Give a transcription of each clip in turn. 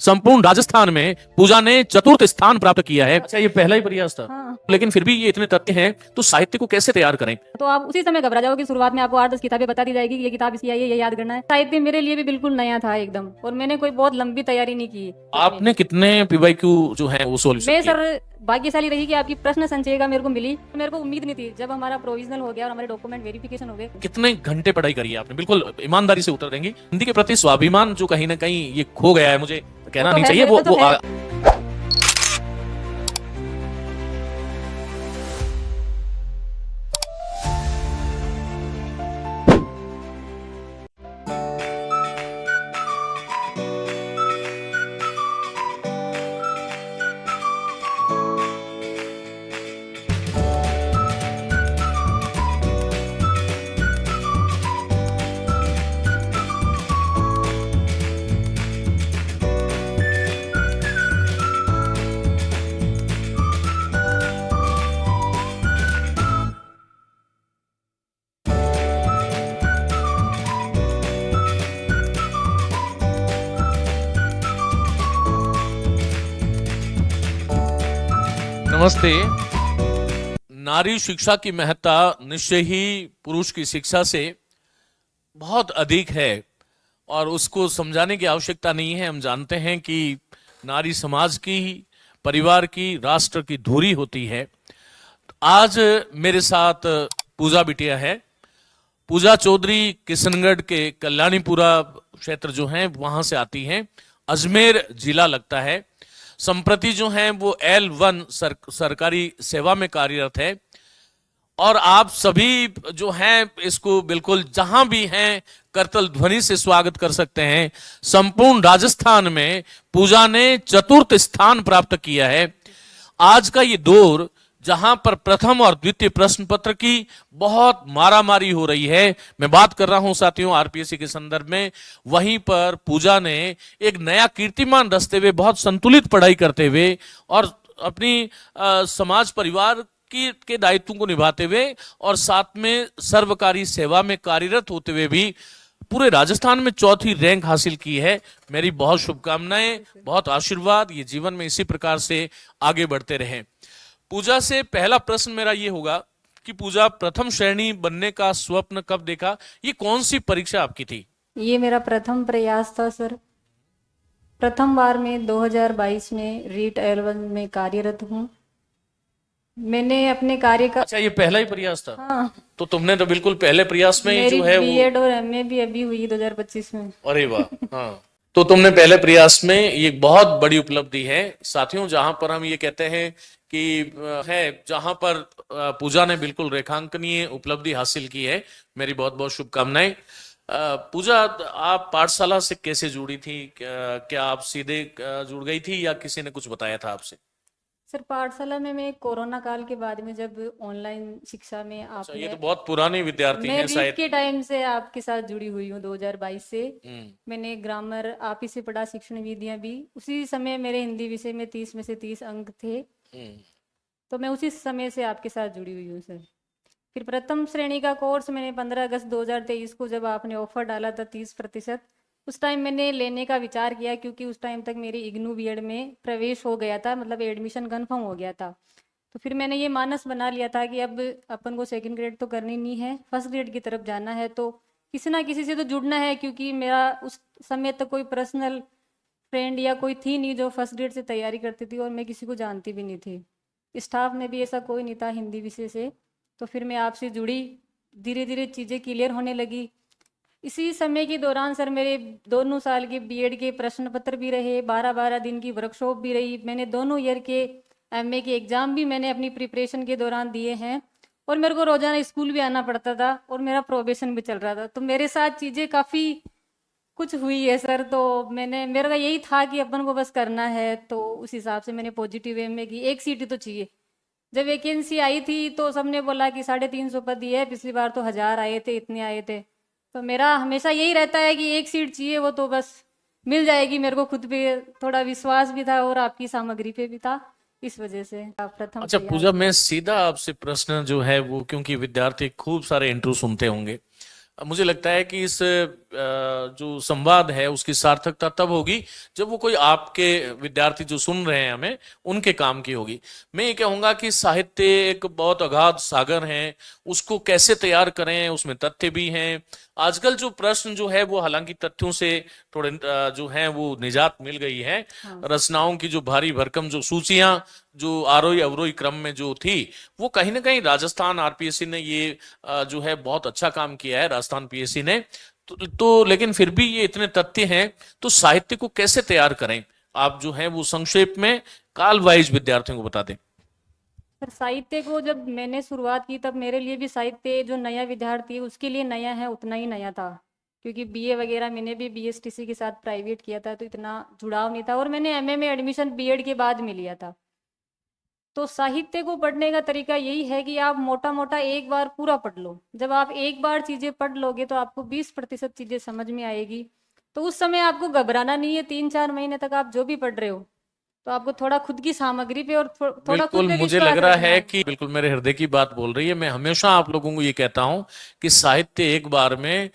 संपूर्ण राजस्थान में पूजा ने चतुर्थ स्थान प्राप्त किया है। अच्छा, ये पहला ही प्रयास था। हाँ। लेकिन फिर भी ये इतने तथ्य हैं, तो साहित्य को कैसे तैयार करें? तो आप उसी समय घबरा जाओगे। शुरुआत में आपको 8-10 किताबें बता दी जाएगी कि ये किताब इसकी आई है, ये याद करना है। साहित्य मेरे लिए भी बिल्कुल नया था एकदम, और मैंने कोई बहुत लंबी तैयारी नहीं की। आपने कितने पीवाईक्यू जो है वो सोल्व मैं किए? सर भाग्यशाली रही कि आपकी प्रश्न संचयिका मेरे को मिली। मेरे को उम्मीद नहीं थी। जब हमारा प्रोविजनल हो गया और हमारे डॉक्यूमेंट वेरिफिकेशन हो गए। कितने घंटे पढ़ाई करी है आपने? बिल्कुल ईमानदारी से उत्तर देंगे। हिंदी के प्रति स्वाभिमान जो कहीं ना कहीं ये खो गया है, मुझे कहना तो नहीं है, चाहिए, मेरे को तो है। नमस्ते। नारी शिक्षा की महत्ता निश्चय ही पुरुष की शिक्षा से बहुत अधिक है और उसको समझाने की आवश्यकता नहीं है। हम जानते हैं कि नारी समाज की, परिवार की, राष्ट्र की धुरी होती है। आज मेरे साथ पूजा बिटिया है। पूजा चौधरी किशनगढ़ के कल्याणीपुरा क्षेत्र जो है वहां से आती हैं। अजमेर जिला लगता है। संप्रति जो है वो L1 सरकारी सेवा में कार्यरत है। और आप सभी जो हैं इसको बिल्कुल जहां भी हैं करतल ध्वनि से स्वागत कर सकते हैं। संपूर्ण राजस्थान में पूजा ने चतुर्थ स्थान प्राप्त किया है। आज का ये दौर जहां पर प्रथम और द्वितीय प्रश्न पत्र की बहुत मारामारी हो रही है, मैं बात कर रहा हूं साथियों आरपीएससी के संदर्भ में, वहीं पर पूजा ने एक नया कीर्तिमान रचते हुए, बहुत संतुलित पढ़ाई करते हुए और अपनी समाज परिवार के दायित्वों को निभाते हुए और साथ में सर्वकारी सेवा में कार्यरत होते हुए भी पूरे राजस्थान में चौथी रैंक हासिल की है। मेरी बहुत शुभकामनाएं, बहुत आशीर्वाद, ये जीवन में इसी प्रकार से आगे बढ़ते रहें। पूजा से पहला प्रश्न मेरा ये होगा कि पूजा, प्रथम श्रेणी बनने का स्वप्न कब देखा? ये कौन सी परीक्षा आपकी थी? ये मेरा प्रथम प्रयास था सर। प्रथम बार में 2022 में रीट L1 में कार्यरत हूँ। मैंने अपने कार्य का अच्छा, ये पहला ही प्रयास था? हाँ, तो तुमने तो बिल्कुल पहले प्रयास में ही मेरी जो है वो, बीएड और एमए भी अभी हुई 2025 में। अरे वाह, हाँ। तो तुमने पहले प्रयास में, ये बहुत बड़ी उपलब्धि है साथियों। जहां पर हम ये कहते हैं कि है, जहां पर पूजा ने बिल्कुल रेखांकनीय उपलब्धि हासिल की है, मेरी बहुत बहुत शुभकामनाएं। पूजा, आप पाठशाला से कैसे जुड़ी थी? क्या आप सीधे जुड़ गई थी या किसी ने कुछ बताया था आपसे? सर पाठशाला में मैं कोरोना काल के बाद में जब ऑनलाइन शिक्षा में अच्छा, ये आपने, तो बहुत पुराने विद्यार्थी मैं हैं रीट शायद। के टाइम से आपके साथ जुड़ी हुई हूँ 2022 से। हम्म। मैंने ग्रामर आप ही से पढ़ा, शिक्षण विधियां भी। उसी समय मेरे हिंदी विषय में 30 में से 30 अंक थे। हम्म। तो मैं उसी समय से आपके साथ जुड़ी हुई हूँ सर। फिर प्रथम श्रेणी का कोर्स मैंने 15 अगस्त 2023 को जब आपने ऑफर डाला था 30%, उस टाइम मैंने लेने का विचार किया, क्योंकि उस टाइम तक मेरी इग्नू बीएड में प्रवेश हो गया था, मतलब एडमिशन कंफर्म हो गया था। तो फिर मैंने ये मानस बना लिया था कि अब अपन को सेकंड ग्रेड तो करनी नहीं है, फर्स्ट ग्रेड की तरफ जाना है, तो किसी ना किसी से तो जुड़ना है। क्योंकि मेरा उस समय तक कोई पर्सनल फ्रेंड या कोई थी नहीं जो फर्स्ट ग्रेड से तैयारी करती थी, और मैं किसी को जानती भी नहीं थी। स्टाफ में भी ऐसा कोई नहीं था हिंदी विषय से। तो फिर मैं आपसे जुड़ी, धीरे धीरे चीज़ें क्लियर होने लगी। इसी समय के दौरान सर मेरे दोनों साल के बीएड के प्रश्न पत्र भी रहे, 12-12 दिन की वर्कशॉप भी रही। मैंने दोनों ईयर के एमए के एग्ज़ाम भी मैंने अपनी प्रिपरेशन के दौरान दिए हैं, और मेरे को रोजाना स्कूल भी आना पड़ता था, और मेरा प्रोबेशन भी चल रहा था। तो मेरे साथ चीज़ें काफ़ी कुछ हुई है सर। तो मेरा का यही था कि अपन को बस करना है, तो उस हिसाब से मैंने पॉजिटिव वे में की। एक सीट ही तो चाहिए। जब वैकेंसी आई थी तो सबने बोला कि 350 पद ही है, पिछली बार तो 1000 आए थे, इतने आए थे। तो मेरा हमेशा यही रहता है कि एक सीट चाहिए, वो तो बस मिल जाएगी। मेरे को खुद पे थोड़ा विश्वास भी था और आपकी सामग्री पे भी था, इस वजह से प्रथम। अच्छा पूजा, मैं सीधा आपसे प्रश्न जो है वो, क्योंकि विद्यार्थी खूब सारे इंटरव्यू सुनते होंगे, मुझे लगता है कि इस जो संवाद है उसकी सार्थकता तब होगी जब वो कोई आपके विद्यार्थी जो सुन रहे हैं हमें उनके काम की होगी। मैं ये कहूंगा कि साहित्य एक बहुत अगाध सागर है, उसको कैसे तैयार करें, उसमें तथ्य भी हैं। आजकल जो प्रश्न जो है वो हालांकि तथ्यों से थोड़े जो हैं वो निजात मिल गई है। हाँ रचनाओं की जो भारी भरकम जो सूचियां जो आरोही अवरोही क्रम में जो थी, वो कहीं ना कहीं राजस्थान आरपीएससी ने ये जो है बहुत अच्छा काम किया है, राजस्थान पीएससी ने। तो लेकिन फिर भी ये इतने तथ्य हैं, तो साहित्य को कैसे तैयार करें, आप जो है वो संक्षेप में काल वाइज विद्यार्थियों को बता दें। सर, साहित्य को जब मैंने शुरुआत की तब मेरे लिए भी साहित्य जो नया विद्यार्थी है उसके लिए नया है, उतना ही नया था। क्योंकि बीए वगैरह मैंने भी बीएसटीसी के साथ प्राइवेट किया था, तो इतना जुड़ाव नहीं था, और मैंने एमए में एडमिशन बीएड के बाद में लिया था। तो साहित्य को पढ़ने का तरीका यही है कि आप मोटा मोटा एक बार पूरा पढ़ लो। जब आप एक बार चीजें पढ़ लोगे तो आपको 20% चीजें समझ में आएगी। तो उस समय आपको घबराना नहीं है, 3-4 महीने तक आप जो भी पढ़ रहे हो तो आपको थोड़ा खुद की सामग्री पे और थोड़ा खुद बिल्कुल, पे मुझे लग विश्वास रहा रखना है है। कि बिल्कुल मेरे हृदय की बात बोल रही है। मैं हमेशा आप लोगों को ये कहता हूं कि साहित्य एक बार में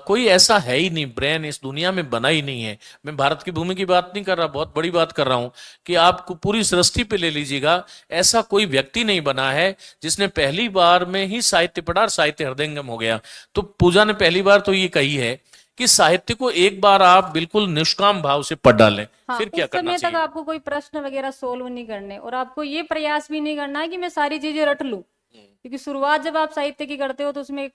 कोई ऐसा है ही नहीं, ब्रेन इस दुनिया में बना ही नहीं है। मैं भारत की भूमि की बात नहीं कर रहा, बहुत बड़ी बात कर रहा हूं कि आपको पूरी सृष्टि पे ले लीजिएगा, ऐसा कोई व्यक्ति नहीं बना है जिसने पहली बार में ही साहित्य पढ़ा और साहित्य हृदयंगम हो गया। तो पूजा ने पहली बार तो ये कही है कि साहित्य को एक बार आप बिल्कुल निष्काम भाव से पढ़ डालें, हाँ, फिर क्या उस करना समय तक चाहिए। आपको कोई प्रश्न वगैरह सोल्व नहीं करने, और आपको ये प्रयास भी नहीं करना है कि मैं सारी चीजें रट लूं। क्योंकि शुरुआत जब आप साहित्य की करते हो तो उसमें एक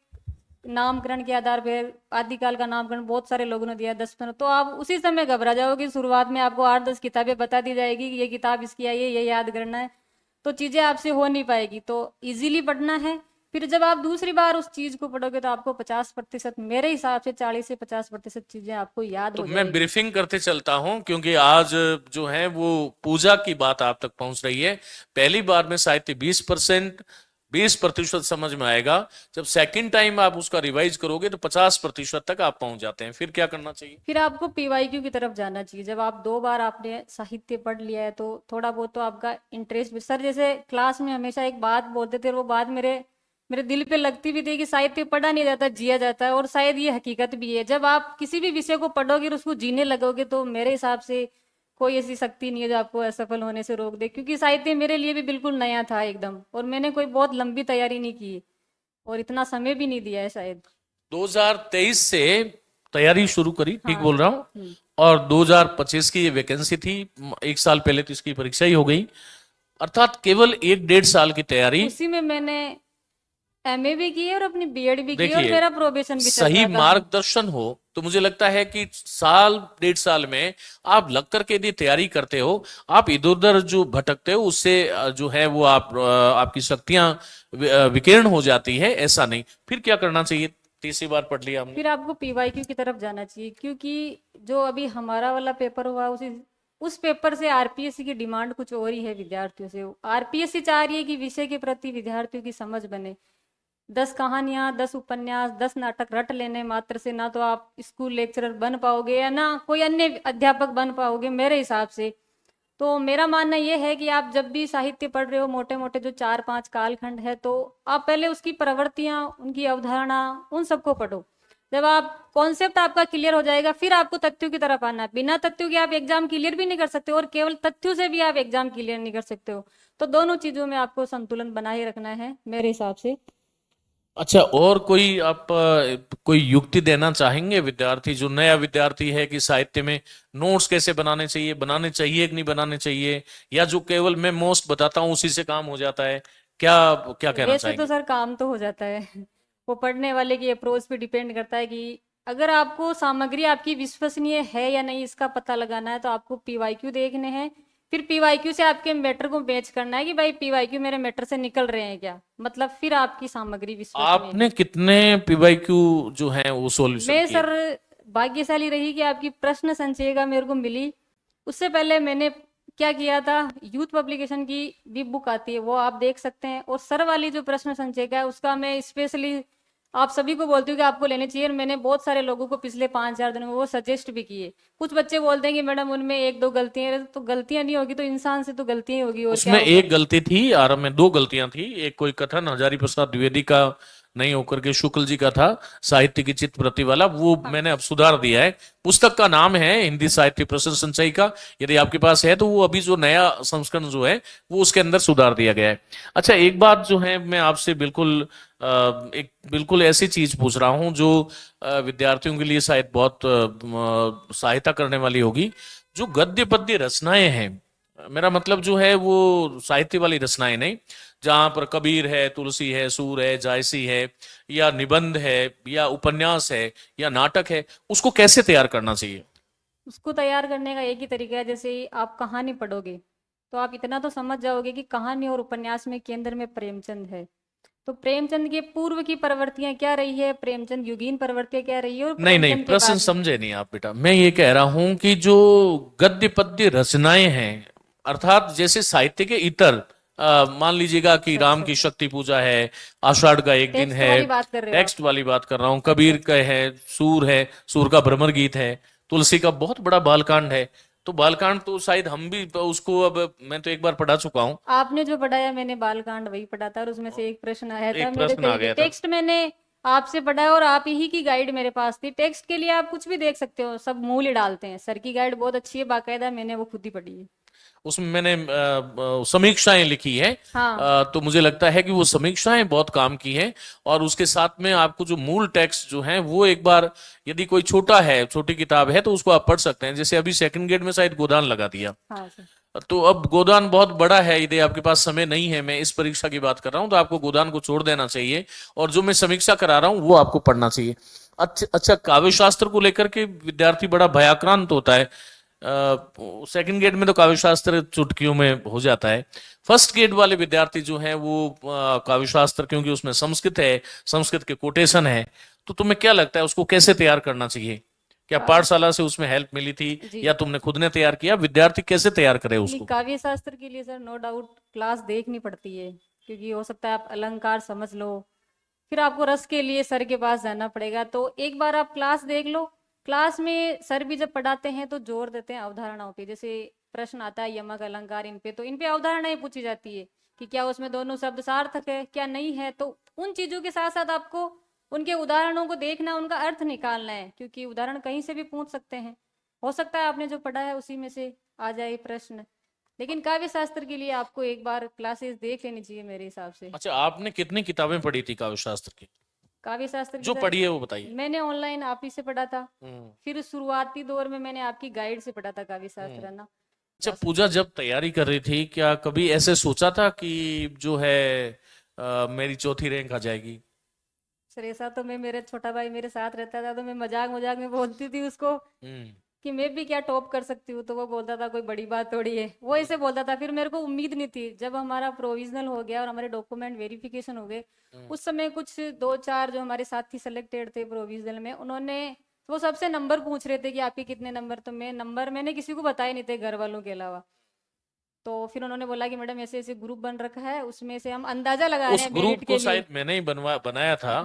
नामकरण के आधार पर आदिकाल का नामकरण बहुत सारे लोगों ने दिया, 10-15, तो आप उसी समय घबरा जाओगे। शुरुआत में आपको 8-10 किताबें बता दी जाएगी कि ये किताब इसकी आई है, ये याद करना है, तो चीजें आपसे हो नहीं पाएगी। तो इजीली पढ़ना है। फिर जब आप दूसरी बार उस चीज को पढ़ोगे तो आपको 50%, मेरे हिसाब से 40 से 50% चीजें आपको याद तो हो मैं जाएगी। ब्रीफिंग करते चलता हूं क्योंकि आज जो है वो पूजा की बात आप तक पहुंच रही है। पहली बार में साहित्य 20% समझ में आएगा, जब सेकंड टाइम आप उसका रिवाइज करोगे तो 50% तक आप पहुंच जाते हैं। फिर क्या करना चाहिए। फिर आपको पीवाईक्यू की तरफ जाना चाहिए। जब आप 2 बार आपने साहित्य पढ़ लिया है तो थोड़ा बहुत तो आपका इंटरेस्ट भी, सर जैसे क्लास में हमेशा एक बात बोलते थे और वो बात मेरे मेरे दिल पे लगती भी थी कि साहित्य पढ़ा नहीं जाता, जिया जाता है, और शायद ये हकीकत भी है। जब आप किसी भी विषय को पढ़ोगे और उसको जीने लगोगे तो मेरे हिसाब से कोई ऐसी शक्ति नहीं है जो आपको असफल होने से रोक दे। क्योंकि साहित्य मेरे लिए भी बिल्कुल नया था एकदम, और मैंने कोई बहुत लंबी तैयारी नहीं की और इतना समय भी नहीं दिया है शायद। 2023 से तैयारी शुरू करी, ठीक हाँ बोल रहा सर। हूँ। और 2025 की ये वैकेंसी थी, एक साल पहले तो इसकी परीक्षा ही हो गई, अर्थात केवल 1-1.5 साल की तैयारी। उसी में मैंने एमए भी की है और अपनी बीएड भी की है, और देखिए, मेरा प्रोबेशन भी चल सही रहा था। मार्गदर्शन हो तो मुझे लगता है कि 1-1.5 साल में आप लग करके यदि तैयारी करते हो, आप इधर उधर जो भटकते हो उससे जो है वो आपकी शक्तियां विकीर्ण हो जाती है, ऐसा नहीं। फिर क्या करना चाहिए, तीसरी बार पढ़ लिया हमने। फिर आपको पीवाईक्यू की तरफ जाना चाहिए। क्योंकि जो अभी हमारा वाला पेपर हुआ उस पेपर से आरपीएससी की डिमांड कुछ और ही है विद्यार्थियों से। आरपीएससी चाह रही है कि विषय के प्रति विद्यार्थियों की समझ बने। 10 कहानियां, 10 उपन्यास, 10 नाटक रट लेने मात्र से ना तो आप स्कूल लेक्चरर बन पाओगे या ना कोई अन्य अध्यापक बन पाओगे मेरे हिसाब से। तो मेरा मानना यह है कि आप जब भी साहित्य पढ़ रहे हो, मोटे मोटे जो 4-5 कालखंड है, तो आप पहले उसकी प्रवृत्तियां, उनकी अवधारणा, उन सबको पढ़ो। जब आप कॉन्सेप्ट आपका क्लियर हो जाएगा फिर आपको तथ्यों की तरफ आना है। बिना तथ्यों के आप एग्जाम क्लियर भी नहीं कर सकते और केवल तथ्यों से भी आप एग्जाम क्लियर नहीं कर सकते हो। तो दोनों चीजों में आपको संतुलन बनाए रखना है मेरे हिसाब से। अच्छा, और कोई आप कोई युक्ति देना चाहेंगे विद्यार्थी जो नया विद्यार्थी है कि साहित्य में नोट्स कैसे बनाने चाहिए कि नहीं बनाने चाहिए, या जो केवल मैं मोस्ट बताता हूँ उसी से काम हो जाता है, क्या क्या कहना वैसे तो चाहेंगे। सर काम तो हो जाता है वो पढ़ने वाले की अप्रोच पे डिपेंड करता है कि अगर आपको सामग्री आपकी विश्वसनीय है या नहीं इसका पता लगाना है तो आपको पीवाईक्यू देखने हैं। फिर पीवाईक्यू से आपके मैटर को मैच करना है कि भाई पीवाईक्यू मेरे मैटर से निकल रहे हैं क्या, मतलब फिर आपकी सामग्री विश्वसनीय आपने है। कितने पीवाईक्यू जो है वो सॉल्यूशन मैं किए। सर भाग्यशाली रही कि आपकी प्रश्न संचयिका मेरे को मिली। उससे पहले मैंने क्या किया था, यूथ पब्लिकेशन की भी बुक आती है वो आप देख सकते हैं, और सर वाली जो प्रश्न संचयिका है उसका मैं स्पेशली आप सभी को बोलती हूँ कि आपको लेनी चाहिए। और मैंने बहुत सारे लोगों को पिछले 5-4 दिनों में वो सजेस्ट भी किए। कुछ बच्चे बोलते हैं कि मैडम उनमें 1-2 गलतियां हैं, तो गलतियां नहीं होगी तो इंसान से तो गलतियां ही होगी, और क्या उसमें होगा। एक गलती थी, आरंभ में 2 गलतियां थी। एक कोई कथन हजारी प्रसाद द्विवेदी का नहीं होकर के शुक्ल जी का था, साहित्य की चित्त प्रति वाला, वो हाँ मैंने अब सुधार दिया है। पुस्तक का नाम है हिंदी साहित्य प्रसन्न संचयी का, यदि आपके पास है तो वो अभी जो नया संस्करण जो है वो उसके अंदर सुधार दिया गया है। अच्छा, एक बात जो है मैं आपसे बिल्कुल एक बिल्कुल ऐसी चीज पूछ रहा हूं जो विद्यार्थियों के लिए शायद बहुत सहायता करने वाली होगी। जो गद्य पद्य रचनाएं हैं, मेरा मतलब जो है वो साहित्य वाली रचनाएं नहीं, जहां पर कबीर है, तुलसी है, सूर है, जायसी है, या निबंध है, या उपन्यास है, या नाटक है, उसको कैसे तैयार करना चाहिए? उसको तैयार करने का एक ही तरीका है, जैसे आप कहानी पढ़ोगे तो आप इतना तो समझ जाओगे कि कहानी और उपन्यास में केंद्र में प्रेमचंद है। तो प्रेमचंद के पूर्व की प्रवृत्तियां क्या रही है, प्रेमचंद युगीन प्रवृत्तियां क्या रही है, और नहीं नहीं, प्रेमचंद के प्रश्न बाद में। समझे नहीं आप बेटा। मैं ये कह रहा हूं कि जो गद्य पद्य रचनाएं हैं, अर्थात जैसे साहित्य के इतर, मान लीजिएगा कि अच्छा राम अच्छा की अच्छा, शक्ति पूजा है, आषाढ़ का एक दिन टेक्स्ट है, वाली बात कर रहे हो आप? टेक्स्ट वाली बात कर रहा हूँ, अच्छा कबीर का अच्छा। है, सूर है, सूर का भ्रमर गीत है, तुलसी का बहुत बड़ा बालकांड है। तो बालकांड तो शायद हम भी उसको, अब मैं तो एक बार पढ़ा चुका हूँ। आपने जो पढ़ाया मैंने बालकांड वही पढ़ा था, और उसमें से एक प्रश्न आया था एक मेरे प्रश्न आ पे। गया था। टेक्स्ट मैंने आपसे पढ़ा है और आप ही की गाइड मेरे पास थी। टेक्स्ट के लिए आप कुछ भी देख सकते हो, सब मूल ही डालते हैं। सर की गाइड बहुत अच्छी है, बाकायदा मैंने वो खुद ही पढ़ी है। उसमें मैंने समीक्षाएं लिखी है। हाँ तो मुझे लगता है कि वो समीक्षाएं बहुत काम की हैं। और उसके साथ में आपको जो मूल टेक्स्ट जो है वो एक बार, यदि कोई छोटा है, छोटी किताब है, तो उसको आप पढ़ सकते हैं। जैसे अभी सेकंड ग्रेड में शायद गोदान लगा दिया, हाँ सर। तो अब गोदान बहुत बड़ा है, यदि आपके पास समय नहीं है, मैं इस परीक्षा की बात कर रहा हूं, तो आपको गोदान को छोड़ देना चाहिए, और जो मैं समीक्षा करा रहा हूं वो आपको पढ़ना चाहिए। अच्छा अच्छा, काव्य शास्त्र को लेकर के विद्यार्थी बड़ा भयाक्रांत होता है। सेकंड ग्रेड में तो काव्य शास्त्र चुटकियों में हो जाता है। फर्स्ट ग्रेड वाले विद्यार्थी जो हैं वो काव्य शास्त्र, क्योंकि उसमें संस्कृत है, संस्कृत के कोटेशन है, तो तुम्हें क्या लगता है उसको कैसे तैयार करना चाहिए? क्या काव्य, पाठशाला से उसमें हेल्प मिली थी, जी, या तुमने खुद ने तैयार किया? विद्यार्थी कैसे तैयार करे नहीं उसको? काव्य शास्त्र के लिए सर नो डाउट क्लास देखनी पड़ती है, क्योंकि हो सकता है आप अलंकार समझ लो, फिर आपको रस के लिए सर के पास जाना पड़ेगा। तो एक बार आप क्लास देख लो। क्लास में सर भी जब पढ़ाते हैं तो जोर देते हैं अवधारणाओं पे, जैसे प्रश्न आता है यमक अलंकार, इन पे तो इन पे अवधारणाएं पूछी जाती है कि क्या उसमें दोनों शब्द सार्थक है क्या नहीं है। तो उन चीजों के साथ साथ आपको उनके उदाहरणों को देखना, उनका अर्थ निकालना है, क्योंकि उदाहरण कहीं से भी पूछ सकते हैं। हो सकता है आपने जो पढ़ा है उसी में से आ जाए प्रश्न। लेकिन काव्य शास्त्र के लिए आपको एक बार क्लासेस देख लेनी चाहिए मेरे हिसाब से। अच्छा, आपने कितनी किताबें पढ़ी थी काव्य शास्त्र की? काव्य शास्त्र की जो सर पढ़ी है वो बताइए। मैंने ऑनलाइन आप ही से पढ़ा था, हम्म। फिर शुरुआती दौर में मैंने आपकी गाइड से पढ़ा था काव्य हम्म। शास्त्र, है ना। अच्छा, बस पूजा जब तैयारी कर रही थी, क्या कभी ऐसे सोचा था कि जो है मेरी चौथी रैंक आ जाएगी? सर ऐसा तो मैं, मेरा छोटा भाई मेरे साथ रहता था तो मैं मजाक मजाक में बोलती थी उसको हम्म। कि मैं भी क्या टॉप कर सकती हूँ, तो वो बोलता था कोई बड़ी बात थोड़ी है, वो ऐसे बोलता था। फिर मेरे को उम्मीद नहीं थी। जब हमारा प्रोविजनल हो गया और हमारे डॉक्यूमेंट वेरिफिकेशन हो गए, हम्म। उस समय कुछ दो चार जो हमारे साथी सेलेक्टेड थे प्रोविजनल में, उन्होंने वो सबसे नंबर पूछ रहे थे कि आपके कितने नंबर, तो मैं नंबर मैंने किसी को बताए नहीं थे घर वालों के अलावा। तो फिर उन्होंने बोला कि मैडम ऐसे ऐसे ग्रुप बन रखा है, उसमें से हम अंदाजा लगा रहे उस हैं ग्रुप मेरिट को के लिए। शायद मैंने ही बनाया था,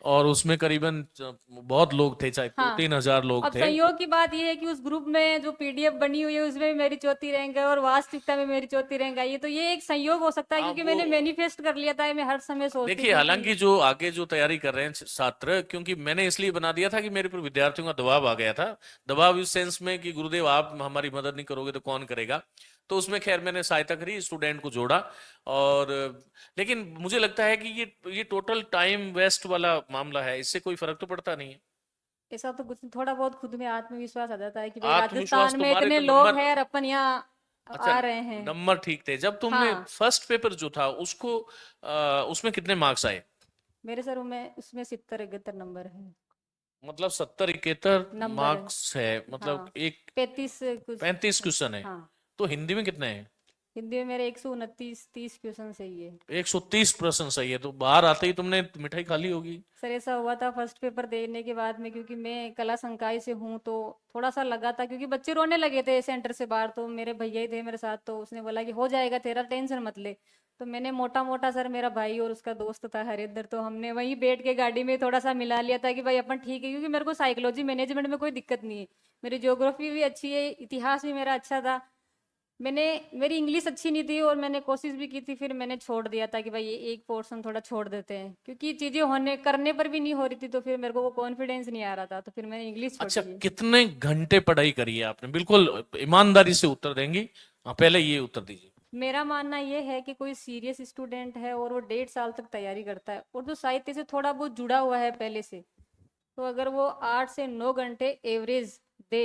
और उसमें करीबन बहुत लोग थे, चाहे दो हाँ, तीन हजार लोग अब थे। संयोग की बात यह है कि उस ग्रुप में जो पीडीएफ बनी हुई है उसमें भी मेरी चौथी रैंक है और वास्तविकता में मेरी चौथी रैंक आई है। तो ये एक संयोग हो सकता है, हाँ, क्योंकि वो मैंने मैनिफेस्ट कर लिया था। मैं हर समय सोचती देखिए, थी कि हालांकि जो आगे जो तैयारी कर रहे हैं छात्र, क्योंकि मैंने इसलिए बना दिया था कि मेरे पर विद्यार्थियों का दबाव आ गया था। दबाव इस सेंस में कि गुरुदेव आप हमारी मदद नहीं करोगे तो कौन करेगा। तो उसमें खैर मैंने सहायता करी, स्टूडेंट को जोड़ा। और लेकिन मुझे लगता है कि ये टोटल टाइम वेस्ट वाला मामला है, इससे कोई फर्क तो पड़ता नहीं है। ऐसा तो कुछ थोड़ा बहुत खुद में आत्मविश्वास आ जाता है कि भाई आत्मविश्वास, राजस्थान में तुम्हारे इतने तो लोग नंबर, हैं और अपन यहाँ अच्छा, आ रहे हैं। नंबर ठीक थे। जब तुमने हाँ फर्स्ट पेपर जो था उसको, उसमें कितने मार्क्स आए? मेरे सर में उसमें 70 71 नंबर है। मतलब 70 71 नंबर है, मार्क्स है, मतलब हाँ। एक 35 कुछ। 35 क्वेश्चन है। हाँ, तो हिंदी में कितने हैं? हिंदी में मेरे 129 30 क्वेश्चन सही है। 130 प्रश्न सही है, तो बाहर आते ही तुमने मिठाई खा ली होगी। सर ऐसा हुआ था फर्स्ट पेपर देने के बाद में, क्योंकि मैं कला संकाय से हूँ तो थोड़ा सा लगा था, क्योंकि बच्चे रोने लगे थे सेंटर से बाहर। तो मेरे भैया ही थे मेरे साथ, तो उसने बोला कि हो जाएगा तेरा, टेंशन मत ले। तो मैंने मोटा मोटा, सर मेरा भाई और उसका दोस्त था हरिंदर, तो हमने वहीं बैठ के गाड़ी में थोड़ा सा मिला लिया था कि भाई अपन ठीक है, क्योंकि मेरे को साइकोलॉजी मैनेजमेंट में कोई दिक्कत नहीं है। मेरी ज्योग्राफी भी अच्छी है, इतिहास भी मेरा अच्छा था। मेरी इंग्लिश अच्छी नहीं थी और मैंने कोशिश भी की थी, फिर मैंने छोड़ दिया था कि भाई ये एक पोर्शन थोड़ा छोड़ देते हैं, क्योंकि चीजें होने करने पर भी नहीं हो रही थी, तो फिर मेरे को वो कॉन्फिडेंस नहीं आ रहा था, तो फिर मैंने इंग्लिश छोड़ अच्छा, दी है। कितने घंटे पढ़ाई करी है आपने? बिल्कुल ईमानदारी से उत्तर देंगी। हाँ, पहले ये उत्तर दीजिए। मेरा मानना ये है कि कोई सीरियस स्टूडेंट है और वो 1.5 साल तक तैयारी करता है और जो साहित्य से थोड़ा बहुत जुड़ा हुआ है पहले से, तो अगर वो 8 से 9 घंटे एवरेज दे,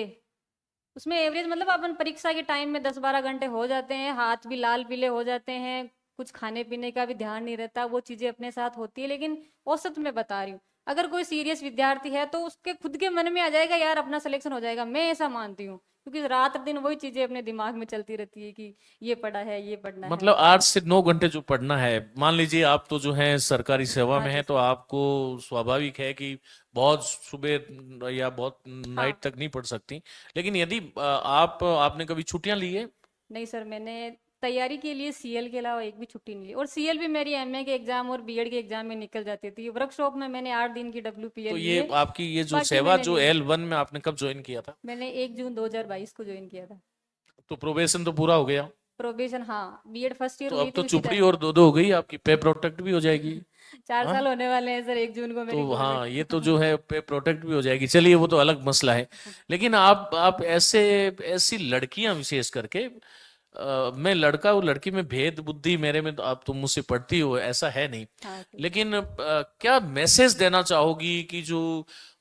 उसमें एवरेज मतलब अपन परीक्षा के टाइम में 10-12 घंटे हो जाते हैं, हाथ भी लाल पीले हो जाते हैं, कुछ खाने पीने का भी ध्यान नहीं रहता, वो चीजें अपने साथ होती है, लेकिन औसत में बता रही हूँ। अगर कोई सीरियस विद्यार्थी है तो उसके खुद के मन में आ जाएगा यार अपना सिलेक्शन हो जाएगा, मैं ऐसा मानती हूँ, क्योंकि रात दिन वही चीजें अपने दिमाग में चलती रहती है कि ये पढ़ा है, ये पढ़ना है। मतलब 8 से 9 घंटे जो पढ़ना है, मान लीजिए आप तो जो है सरकारी सेवा हाँ में जी है, तो सर। आपको स्वाभाविक है कि बहुत सुबह या बहुत नाइट हाँ। तक नहीं पढ़ सकती। लेकिन यदि आपने कभी छुट्टियां ली है? नहीं सर, मैंने तैयारी के लिए सीएल के अलावा एक भी छुट्टी नहीं ली, और सीएल भी मेरी एमए के एग्जाम और बीएड के एग्जाम में निकल जाती थी। वर्कशॉप में मैंने 8 दिन की तो डब्ल्यूपीएल ली ये है, आपकी ये जो बाकी सेवा मैंने जो नहीं ली। L1 में आपने कब ज्वाइन किया था? मैंने 1 जून 2022 को ज्वाइन किया था। तो प्रोबेशन तो पूरा हो गया। प्रोबेशन, हाँ, बीएड फर्स्ट ईयर तो हुई अब तो थी मैं सीधा। चुपड़ी और दो दो हो गई, आपकी पे प्रोटेक्ट भी हो जाएगी। 4 साल हाँ, होने वाले हैं सर, 1 जून को मेरी तो हाँ, ये गवर्नमेंट। तो जो है पे प्रोटेक्ट भी हो जाएगी। चलिए, वो तो अलग मसला है। लेकिन आप ऐसे ऐसी लड़कियां विशेष करके, मैं लड़का और लड़की में भेद बुद्धि मेरे में तो, आप तुम मुझसे पढ़ती हो ऐसा है नहीं। हाँ सर। लेकिन क्या मैसेज देना चाहोगी कि जो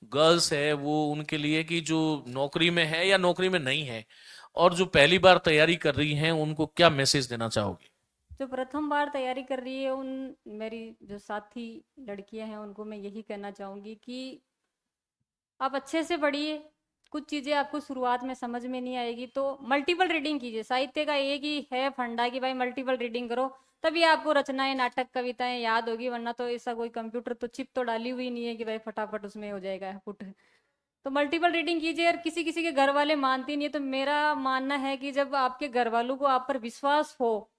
गर्ल्स है वो उनके लिए, कि जो नौकरी में है या नौकरी में नहीं है, और जो पहली बार तैयारी कर रही हैं, उनको क्या मैसेज देना चाहोगी? जो प्रथम बार तैयारी कर रही है, उन मेरी जो साथी लड़कियां हैं उनको मैं यही कहना चाहूंगी कि आप अच्छे से पढ़िए। कुछ चीजें आपको शुरुआत में समझ में नहीं आएगी तो मल्टीपल रीडिंग कीजिए। साहित्य का एक ही है फंडा कि भाई मल्टीपल रीडिंग करो, तभी आपको रचनाएं, नाटक, कविताएं याद होगी, वरना तो ऐसा कोई कंप्यूटर तो चिप तो डाली हुई नहीं है कि भाई फटाफट उसमें हो जाएगा पुट। तो मल्टीपल रीडिंग कीजिए। और किसी किसी के घर वाले मानते नहीं है, तो मेरा मानना है कि जब आपके घर वालों को आप पर विश्वास हो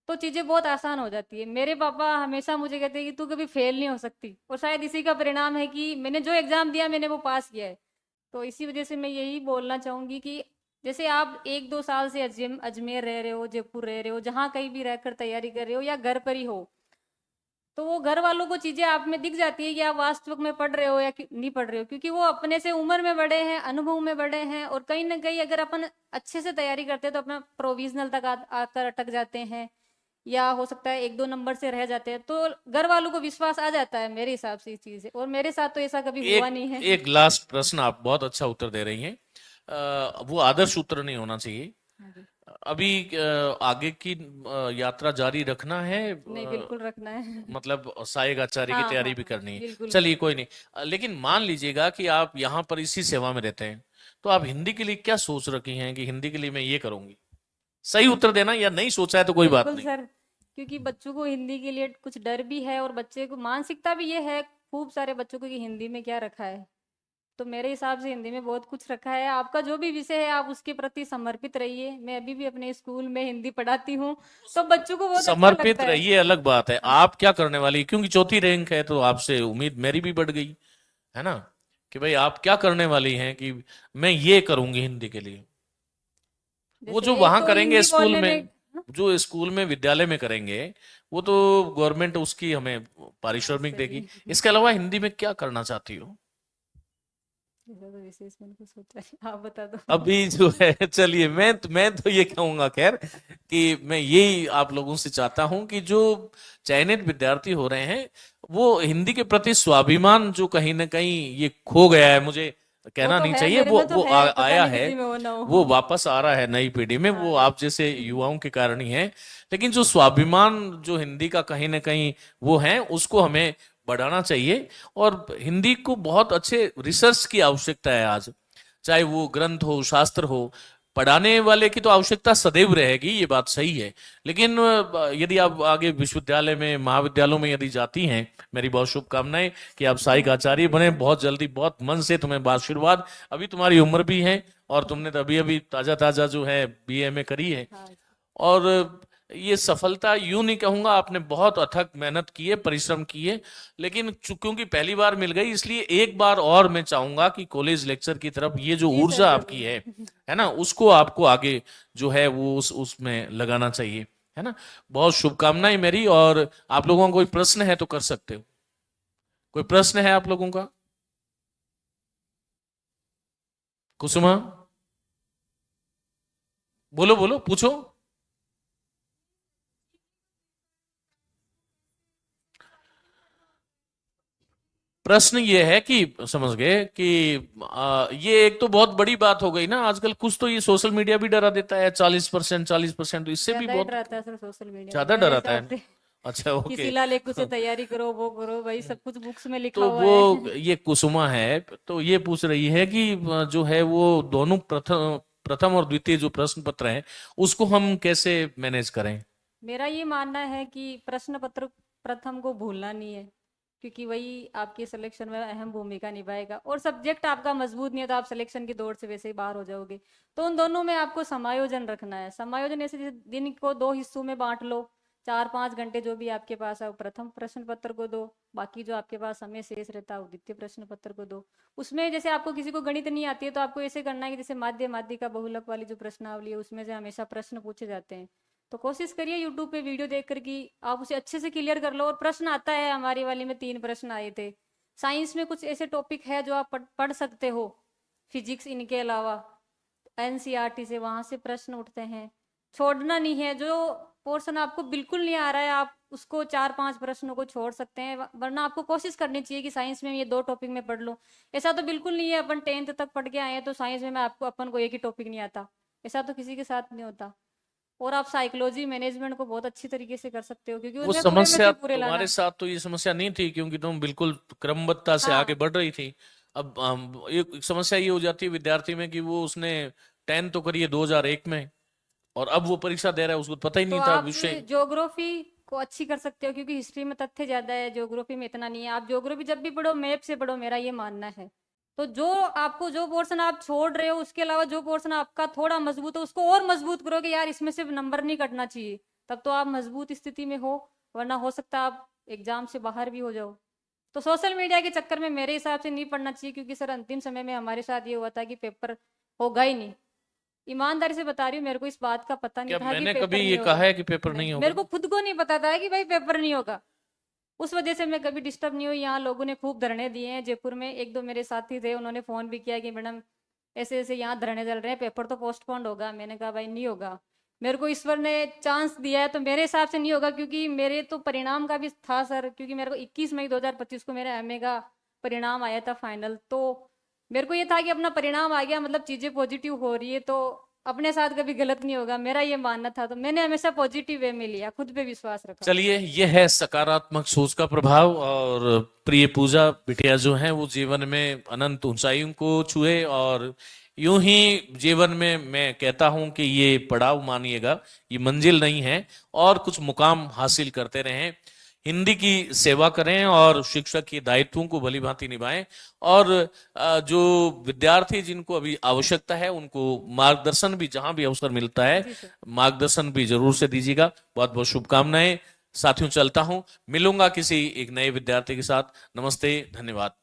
तो चीजें बहुत आसान हो जाती है। मेरे पापा हमेशा मुझे कहते हैं कि तू कभी फेल नहीं हो सकती, और शायद इसी का परिणाम है कि मैंने जो एग्जाम दिया मैंने वो पास किया है। तो इसी वजह से मैं यही बोलना चाहूंगी कि जैसे आप 1-2 साल से अजमेर रह रहे हो, जयपुर रह रहे हो, जहाँ कहीं भी रहकर तैयारी कर रहे हो या घर पर ही हो, तो वो घर वालों को चीजें आप में दिख जाती है कि आप वास्तविक में पढ़ रहे हो या नहीं पढ़ रहे हो, क्योंकि वो अपने से उम्र में बड़े हैं, अनुभव में बड़े हैं, और कहीं ना कहीं अगर अपन अच्छे से तैयारी करते हैं तो अपना प्रोविजनल तक आकर अटक जाते हैं, या हो सकता है 1-2 नंबर से रह जाते हैं, तो घर वालों को विश्वास आ जाता है मेरे हिसाब से इस चीज से। और मेरे साथ तो ऐसा कभी हुआ एक नहीं है। एक लास्ट प्रश्न, आप बहुत अच्छा उत्तर दे रही हैं। वो आदर्श उत्तर नहीं होना चाहिए। हाँ जी। अभी आगे की यात्रा जारी रखना है, नहीं, बिल्कुल रखना है। मतलब सहायक आचार्य की हाँ तैयारी हाँ भी हाँ, करनी है। बिल्कुल चलिए, बिल्कुल। कोई नहीं। लेकिन मान लीजिएगा कि आप यहाँ पर इसी सेवा में रहते हैं, तो आप हिंदी के लिए क्या सोच रखी हैं कि हिंदी के लिए मैं ये करूंगी? सही उत्तर देना, या नहीं सोचा है तो कोई बात बिल्कुल नहीं। सर, क्योंकि बच्चों को हिंदी के लिए कुछ डर भी है, और बच्चे को मानसिकता भी ये है खूब सारे बच्चों को कि हिंदी में क्या रखा है। तो मेरे हिसाब से हिंदी में बहुत कुछ रखा है। आपका जो भी विषय है आप उसके प्रति समर्पित रहिए। मैं अभी भी अपने स्कूल में हिंदी पढ़ाती हूँ, तो बच्चों को बहुत अच्छा समर्पित लगता है। रहिए अलग बात है, हाँ। आप क्या करने वाली, क्योंकि चौथी रैंक है तो आपसे उम्मीद मेरी भी बढ़ गई है ना, कि भाई आप क्या करने वाली हैं कि मैं ये करूंगी हिंदी के लिए। वो जैसे जो एक वहां तो करेंगे हिंदी स्कूल बोलने में। में, जो स्कूल में विद्यालय में करेंगे, वो तो गवर्नमेंट उसकी हमें हाँ पारिश्रमिक देगी। सही। इसके अलावा हिंदी में क्या करना चाहती हो? ऐसा तो विशेष मैंने कुछ सोचा नहीं, आप बता दो। अभी जो है, चलिए, मैं तो ये कहूंगा खैर, कि मैं यही आप लोगों से चाहता हूं कि जो चयनित विद्यार्थी हो रहे हैं, वो हिंदी के प्रति स्वाभिमान जो कहीं ना कहीं ये खो गया है, मुझे वो कहना तो नहीं है, चाहिए, मेरे में तो है, पता आया नहीं है, किसी में हो ना वो हो। वापस आ रहा है नई पीढ़ी में, वो हाँ आप जैसे युवाओं के कारण ही है। लेकिन जो स्वाभिमान जो हिंदी का कहीं ना कहीं वो है, उसको हमें बढ़ाना चाहिए। और हिंदी को बहुत अच्छे रिसर्च की आवश्यकता है आज, चाहे वो ग्रंथ हो, शास्त्र हो। पढ़ाने वाले की तो आवश्यकता सदैव रहेगी, ये बात सही है। लेकिन यदि आप आगे विश्वविद्यालय में, महाविद्यालयों में यदि जाती हैं, मेरी बहुत शुभकामनाएं कि आप सहायक थैंक आचार्य यू बने सर। बहुत जल्दी, बहुत मन से तुम्हें आशीर्वाद। अभी तुम्हारी उम्र भी है, और तुमने तो अभी अभी ताजा ताजा जो है बीए में करी है। हाँ। और ये सफलता यूं नहीं कहूंगा, आपने बहुत अथक मेहनत की है, परिश्रम की है, लेकिन क्योंकि पहली बार मिल गई इसलिए एक बार और मैं चाहूंगा कि कॉलेज लेक्चर की तरफ ये जो जी सर, ऊर्जा आपकी जरूर। है ना, उसको आपको आगे जो है वो उसमें लगाना चाहिए, है ना। बहुत शुभकामनाएं मेरी। और आप लोगों का कोई प्रश्न है तो कर सकते हो। कोई प्रश्न है आप लोगों का? कुसुमा, बोलो बोलो, पूछो। प्रश्न ये है कि समझ गए कि ये एक तो बहुत बड़ी बात हो गई ना आजकल। कुछ तो ये सोशल मीडिया भी डरा देता है, 40%, 40%, तो इससे भी ज्यादा ही बहुत डराता है सर सोशल मीडिया तो ज्यादा मेरे डराता हिसाब है। से। अच्छा, किसी ओके। लाल एक से तैयारी करो, वो करो, भाई सब कुछ बुक्स में लिखा तो हुआ है। वो ये कुसुमा है, तो ये पूछ रही है कि जो है वो दोनों प्रथम प्रथम और द्वितीय जो प्रश्न पत्र हैं उसको हम कैसे मैनेज करें। मेरा ये मानना है कि प्रश्न पत्र प्रथम को भूलना नहीं है, क्योंकि वही आपके सिलेक्शन में अहम भूमिका निभाएगा। और सब्जेक्ट आपका मजबूत नहीं है तो आप सिलेक्शन की दौड़ से वैसे ही बाहर हो जाओगे। तो उन दोनों में आपको समायोजन रखना है। समायोजन ऐसे जैसे दिन को दो हिस्सों में बांट लो, 4-5 घंटे जो भी आपके पास है वो प्रथम प्रश्न पत्र को दो, बाकी जो आपके पास समय शेष रहता है वो द्वितीय प्रश्न पत्र को दो। उसमें जैसे आपको किसी को गणित नहीं आती है तो आपको ऐसे करना है कि जैसे माध्य माध्यिका बहुलक वाली जो प्रश्नावली है उसमें से हमेशा प्रश्न पूछे जाते हैं, तो कोशिश करिए यूट्यूब पे वीडियो देख कर कि आप उसे अच्छे से क्लियर कर लो। और प्रश्न आता है, हमारी वाली में 3 प्रश्न आए थे। साइंस में कुछ ऐसे टॉपिक है जो आप पढ़ सकते हो, फिजिक्स इनके अलावा एनसीईआरटी से वहां से प्रश्न उठते हैं। छोड़ना नहीं है, जो पोर्शन आपको बिल्कुल नहीं आ रहा है आप उसको 4-5 प्रश्नों को छोड़ सकते हैं, वरना आपको कोशिश करनी चाहिए कि साइंस में ये 2 टॉपिक में पढ़ लो। ऐसा तो बिल्कुल नहीं है अपन 10th तक पढ़ के आए हैं तो साइंस में आपको अपन को एक ही टॉपिक नहीं आता, ऐसा तो किसी के साथ नहीं होता। और आप साइकोलॉजी मैनेजमेंट को बहुत अच्छी तरीके से कर सकते हो, क्योंकि वो उसमें पूरे में समस्या से पूरे तुम्हारे लाना। साथ तो ये समस्या नहीं थी क्योंकि तुम बिल्कुल क्रमबद्धता से आगे हाँ, बढ़ रही थी। अब एक समस्या ये हो जाती है विद्यार्थी में कि वो उसने 10 तो करी है 2001 में, और अब वो परीक्षा दे रहा है, उसको पता ही तो नहीं था आप विषय। ज्योग्राफी को अच्छी कर सकते हो, क्योंकि हिस्ट्री में तथ्य ज्यादा है, ज्योग्राफी में इतना नहीं है। आप ज्योग्राफी जब भी पढ़ो मैप से पढ़ो, मेरा ये मानना है। तो जो आपको जो पोर्शन आप छोड़ रहे हो उसके अलावा जो पोर्शन आपका थोड़ा मजबूत है उसको और मजबूत करो कि यार इसमें से नंबर नहीं कटना चाहिए, तब तो आप मजबूत स्थिति में हो। वरना हो सकता है आप एग्जाम से बाहर भी हो जाओ। तो सोशल मीडिया के चक्कर में मेरे हिसाब से नहीं पढ़ना चाहिए, क्योंकि सर अंतिम समय में हमारे साथ ये हुआ था कि पेपर होगा ही नहीं। ईमानदारी से बता रही हूँ, मेरे को इस बात का पता नहीं क्या था कि मैंने कभी पेपर ये नहीं कहा होगा। है कि पेपर नहीं, नहीं मेरे होगा? को खुद को नहीं पता था कि भाई पेपर नहीं होगा। उस वजह से मैं कभी डिस्टर्ब नहीं हुई। यहाँ लोगों ने खूब धरने दिए हैं, जयपुर में 1-2 मेरे साथी थे, उन्होंने फोन भी किया कि मैडम ऐसे ऐसे यहाँ धरने चल रहे हैं, पेपर तो पोस्टपोन्ड होगा। मैंने कहा भाई नहीं होगा, मेरे को ईश्वर ने चांस दिया है तो मेरे हिसाब से नहीं होगा, क्योंकि मेरे तो परिणाम का भी था सर। क्योंकि मेरे को 21 मई 2025 को मेरा एमए का परिणाम आया था फाइनल। तो मेरे को ये था कि अपना परिणाम आ गया, मतलब चीजें पॉजिटिव हो रही है तो अपने साथ कभी गलत नहीं होगा, मेरा ये मानना था। तो मैंने हमेशा पॉजिटिव वे में लिया, खुद पे विश्वास रखा। चलिए, ये है सकारात्मक सोच का प्रभाव। और प्रिय पूजा बिटिया जो है वो जीवन में अनंत ऊंचाइयों को छुए, और यूं ही जीवन में मैं कहता हूं कि ये पड़ाव मानिएगा, ये मंजिल नहीं है, और कुछ मुकाम हासिल करते रहें। हिंदी की सेवा करें और शिक्षक के दायित्वों को भली भांति निभाएं। और जो विद्यार्थी जिनको अभी आवश्यकता है उनको मार्गदर्शन भी जहां भी अवसर मिलता है, जी सर। मार्गदर्शन भी जरूर से दीजिएगा। बहुत बहुत शुभकामनाएं। साथियों, चलता हूं, मिलूंगा किसी एक नए विद्यार्थी के साथ। नमस्ते, धन्यवाद।